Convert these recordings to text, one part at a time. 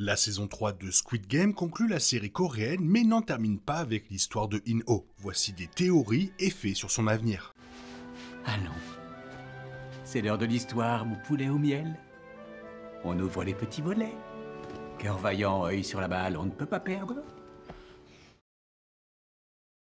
La saison 3 de Squid Game conclut la série coréenne mais n'en termine pas avec l'histoire de In-ho. Voici des théories et faits sur son avenir. Allons. C'est l'heure de l'histoire, mon poulet au miel. On ouvre les petits volets. Cœur vaillant, œil sur la balle, on ne peut pas perdre.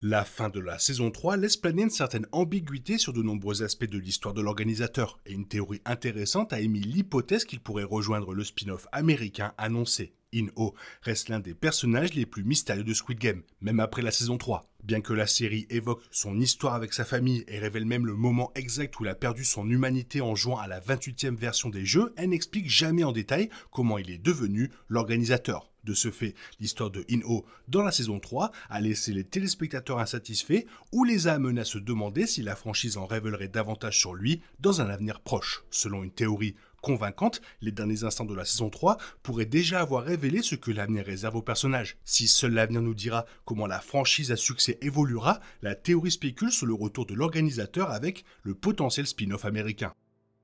La fin de la saison 3 laisse planer une certaine ambiguïté sur de nombreux aspects de l'histoire de l'organisateur, et une théorie intéressante a émis l'hypothèse qu'il pourrait rejoindre le spin-off américain annoncé. In-ho reste l'un des personnages les plus mystérieux de Squid Game, même après la saison 3. Bien que la série évoque son histoire avec sa famille et révèle même le moment exact où il a perdu son humanité en jouant à la 28e version des jeux, elle n'explique jamais en détail comment il est devenu l'organisateur. De ce fait, l'histoire de In-ho dans la saison 3 a laissé les téléspectateurs insatisfaits ou les a amenés à se demander si la franchise en révélerait davantage sur lui dans un avenir proche. Selon une théorie convaincante, les derniers instants de la saison 3 pourraient déjà avoir révélé ce que l'avenir réserve au personnage. Si seul l'avenir nous dira comment la franchise à succès évoluera, la théorie spécule sur le retour de l'organisateur avec le potentiel spin-off américain.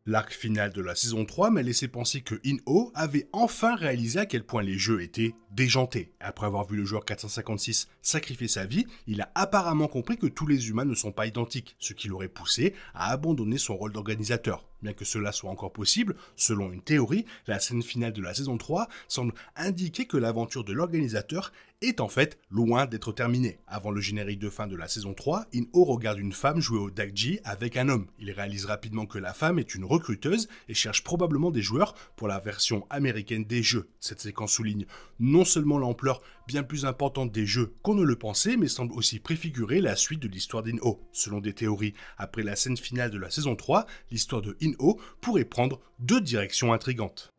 L'arc final de la saison 3 m'a laissé penser que In-ho avait enfin réalisé à quel point les jeux étaient déjantés. Après avoir vu le joueur 456 sacrifier sa vie, il a apparemment compris que tous les humains ne sont pas identiques, ce qui l'aurait poussé à abandonner son rôle d'organisateur. Bien que cela soit encore possible, selon une théorie, la scène finale de la saison 3 semble indiquer que l'aventure de l'organisateur est en fait loin d'être terminée. Avant le générique de fin de la saison 3, In-ho regarde une femme jouer au Dakji avec un homme. Il réalise rapidement que la femme est une recruteuse et cherche probablement des joueurs pour la version américaine des jeux. Cette séquence souligne non seulement l'ampleur bien plus importante des jeux qu'on ne le pensait, mais semble aussi préfigurer la suite de l'histoire d'In-ho. Selon des théories, après la scène finale de la saison 3, l'histoire de In-ho pourrait prendre deux directions intrigantes.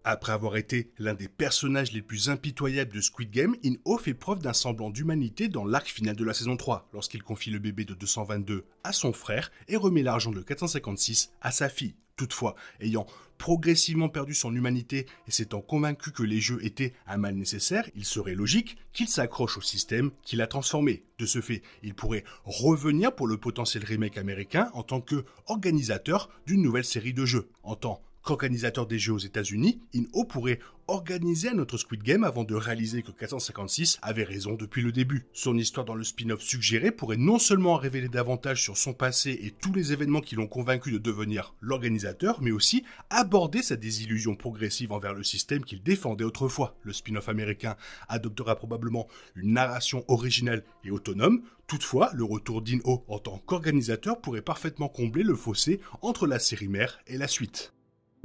Après avoir été l'un des personnages les plus impitoyables de Squid Game, In-ho fait preuve d'un semblant d'humanité dans l'arc final de la saison 3, lorsqu'il confie le bébé de 222 à son frère et remet l'argent de 456 à sa fille. Toutefois, ayant progressivement perdu son humanité et s'étant convaincu que les jeux étaient un mal nécessaire, il serait logique qu'il s'accroche au système qui l'a transformé. De ce fait, il pourrait revenir pour le potentiel remake américain en tant qu'organisateur d'une nouvelle série de jeux. En tant qu'organisateur des jeux aux États-Unis, In-ho pourrait organiser un autre Squid Game avant de réaliser que 456 avait raison depuis le début. Son histoire dans le spin-off suggéré pourrait non seulement révéler davantage sur son passé et tous les événements qui l'ont convaincu de devenir l'organisateur, mais aussi aborder sa désillusion progressive envers le système qu'il défendait autrefois. Le spin-off américain adoptera probablement une narration originale et autonome. Toutefois, le retour d'In-ho en tant qu'organisateur pourrait parfaitement combler le fossé entre la série mère et la suite.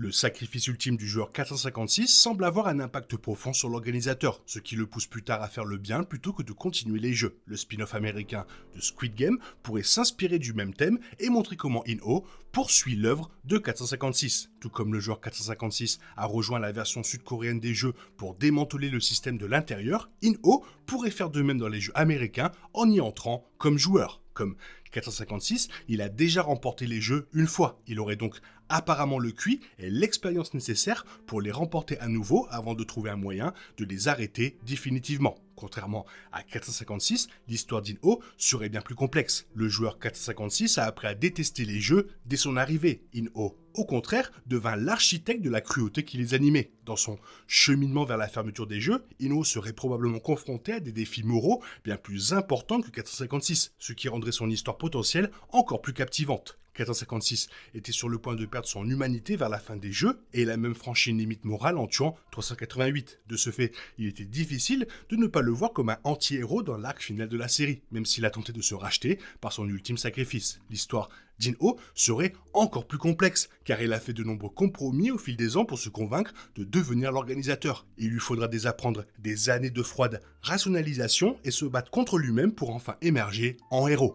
Le sacrifice ultime du joueur 456 semble avoir un impact profond sur l'organisateur, ce qui le pousse plus tard à faire le bien plutôt que de continuer les jeux. Le spin-off américain de Squid Game pourrait s'inspirer du même thème et montrer comment In-ho poursuit l'œuvre de 456. Tout comme le joueur 456 a rejoint la version sud-coréenne des jeux pour démanteler le système de l'intérieur, In-ho pourrait faire de même dans les jeux américains en y entrant comme joueur. Comme 456, il a déjà remporté les jeux une fois. Il aurait donc apparemment le QI et l'expérience nécessaire pour les remporter à nouveau avant de trouver un moyen de les arrêter définitivement. Contrairement à 456, l'histoire d'In-ho serait bien plus complexe. Le joueur 456 a appris à détester les jeux dès son arrivée. In-ho, au contraire, devint l'architecte de la cruauté qui les animait. Dans son cheminement vers la fermeture des jeux, In-ho serait probablement confronté à des défis moraux bien plus importants que 456, ce qui rendrait son histoire potentielle encore plus captivante. 456 était sur le point de perdre son humanité vers la fin des jeux et il a même franchi une limite morale en tuant 388. De ce fait, il était difficile de ne pas le voir comme un anti-héros dans l'arc final de la série, même s'il a tenté de se racheter par son ultime sacrifice. L'histoire d'In-ho serait encore plus complexe, car il a fait de nombreux compromis au fil des ans pour se convaincre de devenir l'organisateur. Il lui faudra désapprendre des années de froide rationalisation et se battre contre lui-même pour enfin émerger en héros.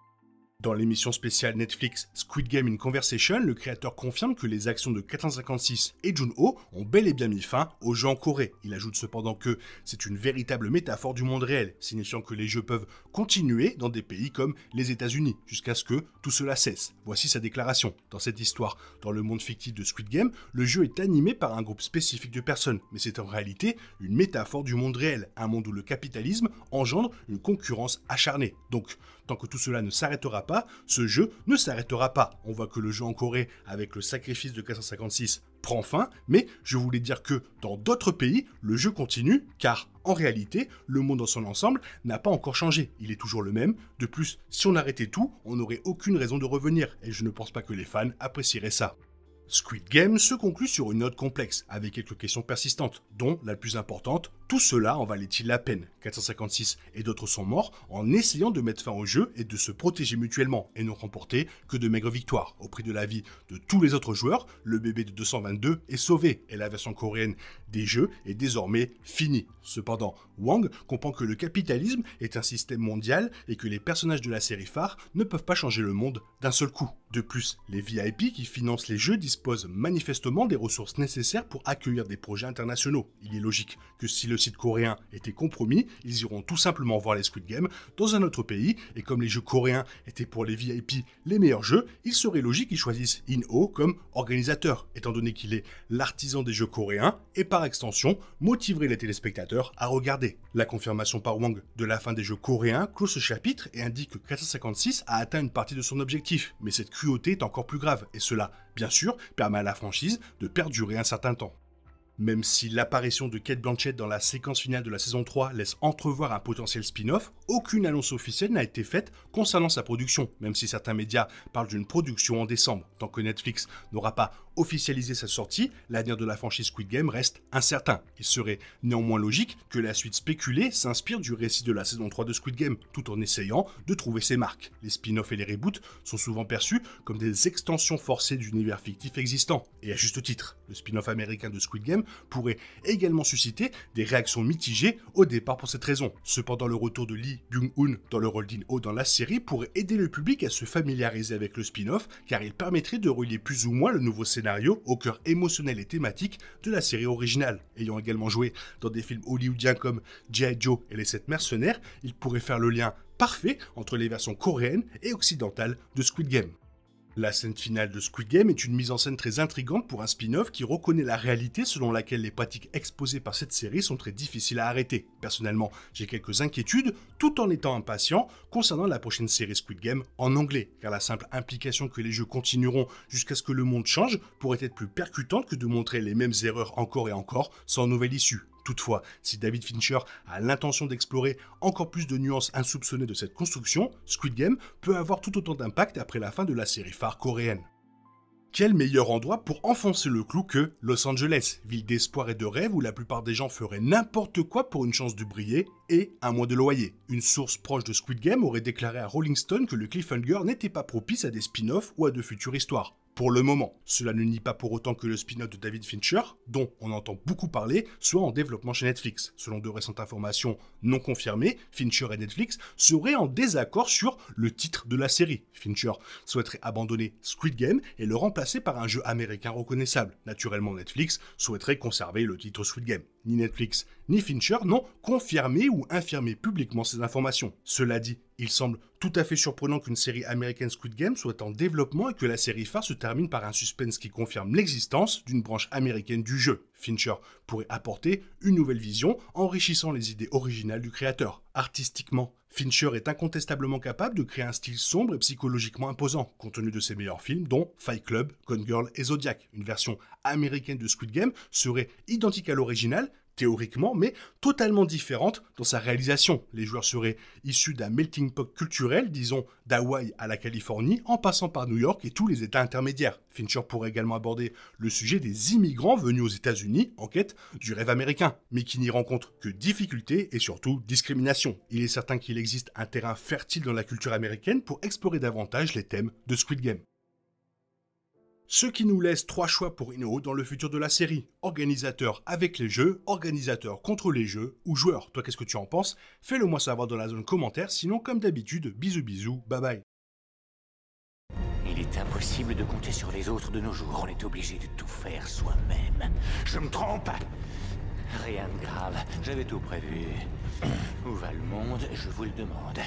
Dans l'émission spéciale Netflix Squid Game in Conversation, le créateur confirme que les actions de 456 et Jun-ho ont bel et bien mis fin aux jeux en Corée. Il ajoute cependant que c'est une véritable métaphore du monde réel, signifiant que les jeux peuvent continuer dans des pays comme les États-Unis, jusqu'à ce que tout cela cesse. Voici sa déclaration. Dans cette histoire, dans le monde fictif de Squid Game, le jeu est animé par un groupe spécifique de personnes, mais c'est en réalité une métaphore du monde réel, un monde où le capitalisme engendre une concurrence acharnée. Donc, tant que tout cela ne s'arrêtera pas, ce jeu ne s'arrêtera pas. On voit que le jeu en Corée, avec le sacrifice de 456, prend fin, mais je voulais dire que dans d'autres pays, le jeu continue, car en réalité, le monde dans son ensemble n'a pas encore changé, il est toujours le même. De plus, si on arrêtait tout, on n'aurait aucune raison de revenir, et je ne pense pas que les fans apprécieraient ça. Squid Game se conclut sur une note complexe, avec quelques questions persistantes, dont la plus importante, tout cela en valait-il la peine? 456 et d'autres sont morts en essayant de mettre fin au jeu et de se protéger mutuellement, et n'ont remporté que de maigres victoires. Au prix de la vie de tous les autres joueurs, le bébé de 222 est sauvé, et la version coréenne des jeux est désormais finie. Cependant, Wang comprend que le capitalisme est un système mondial et que les personnages de la série phare ne peuvent pas changer le monde d'un seul coup. De plus, les VIP qui financent les jeux disposent manifestement des ressources nécessaires pour accueillir des projets internationaux. Il est logique que si le site coréen était compromis, ils iront tout simplement voir les Squid Game dans un autre pays, et comme les jeux coréens étaient pour les VIP les meilleurs jeux, il serait logique qu'ils choisissent In-Oh comme organisateur, étant donné qu'il est l'artisan des jeux coréens, et par extension, motiverait les téléspectateurs à regarder. La confirmation par Wang de la fin des jeux coréens clôt ce chapitre et indique que 456 a atteint une partie de son objectif, mais cette cruauté est encore plus grave, et cela, bien sûr, permet à la franchise de perdurer un certain temps. Même si l'apparition de Cate Blanchett dans la séquence finale de la saison 3 laisse entrevoir un potentiel spin-off, aucune annonce officielle n'a été faite concernant sa production, même si certains médias parlent d'une production en décembre. Tant que Netflix n'aura pas officialisé sa sortie, l'avenir de la franchise Squid Game reste incertain. Il serait néanmoins logique que la suite spéculée s'inspire du récit de la saison 3 de Squid Game, tout en essayant de trouver ses marques. Les spin-offs et les reboots sont souvent perçus comme des extensions forcées d'univers fictifs existants, et à juste titre. Le spin-off américain de Squid Game pourrait également susciter des réactions mitigées au départ pour cette raison. Cependant, le retour de Lee Byung-hun dans le rôle d'In-Oh dans la série pourrait aider le public à se familiariser avec le spin-off, car il permettrait de relier plus ou moins le nouveau scénario au cœur émotionnel et thématique de la série originale. Ayant également joué dans des films hollywoodiens comme G.I. Joe et les 7 mercenaires, il pourrait faire le lien parfait entre les versions coréennes et occidentales de Squid Game. La scène finale de Squid Game est une mise en scène très intrigante pour un spin-off qui reconnaît la réalité selon laquelle les pratiques exposées par cette série sont très difficiles à arrêter. Personnellement, j'ai quelques inquiétudes, tout en étant impatient, concernant la prochaine série Squid Game en anglais, car la simple implication que les jeux continueront jusqu'à ce que le monde change pourrait être plus percutante que de montrer les mêmes erreurs encore et encore sans nouvelle issue. Toutefois, si David Fincher a l'intention d'explorer encore plus de nuances insoupçonnées de cette construction, Squid Game peut avoir tout autant d'impact après la fin de la série phare coréenne. Quel meilleur endroit pour enfoncer le clou que Los Angeles, ville d'espoir et de rêve où la plupart des gens feraient n'importe quoi pour une chance de briller et un mois de loyer. Une source proche de Squid Game aurait déclaré à Rolling Stone que le cliffhanger n'était pas propice à des spin-offs ou à de futures histoires. Pour le moment, cela ne nie pas pour autant que le spin-off de David Fincher, dont on entend beaucoup parler, soit en développement chez Netflix. Selon de récentes informations non confirmées, Fincher et Netflix seraient en désaccord sur le titre de la série. Fincher souhaiterait abandonner Squid Game et le remplacer par un jeu américain reconnaissable. Naturellement, Netflix souhaiterait conserver le titre Squid Game. Ni Netflix ni Fincher n'ont confirmé ou infirmé publiquement ces informations. Cela dit, il semble tout à fait surprenant qu'une série américaine Squid Game soit en développement et que la série phare se termine par un suspense qui confirme l'existence d'une branche américaine du jeu. Fincher pourrait apporter une nouvelle vision, enrichissant les idées originales du créateur. Artistiquement, Fincher est incontestablement capable de créer un style sombre et psychologiquement imposant, compte tenu de ses meilleurs films, dont Fight Club, Gone Girl et Zodiac. Une version américaine de Squid Game serait identique à l'original, théoriquement, mais totalement différente dans sa réalisation. Les joueurs seraient issus d'un melting pot culturel, disons d'Hawaï à la Californie, en passant par New York et tous les États intermédiaires. Fincher pourrait également aborder le sujet des immigrants venus aux États-Unis en quête du rêve américain, mais qui n'y rencontrent que difficultés et surtout discrimination. Il est certain qu'il existe un terrain fertile dans la culture américaine pour explorer davantage les thèmes de Squid Game. Ce qui nous laisse 3 choix pour In-Oh dans le futur de la série. Organisateur avec les jeux, organisateur contre les jeux ou joueur. Toi, qu'est-ce que tu en penses? Fais-le moi savoir dans la zone commentaire, sinon comme d'habitude, bisous bisous, bye bye. Il est impossible de compter sur les autres de nos jours, on est obligé de tout faire soi-même. Je me trompe? Rien de grave, j'avais tout prévu. Où va le monde, je vous le demande.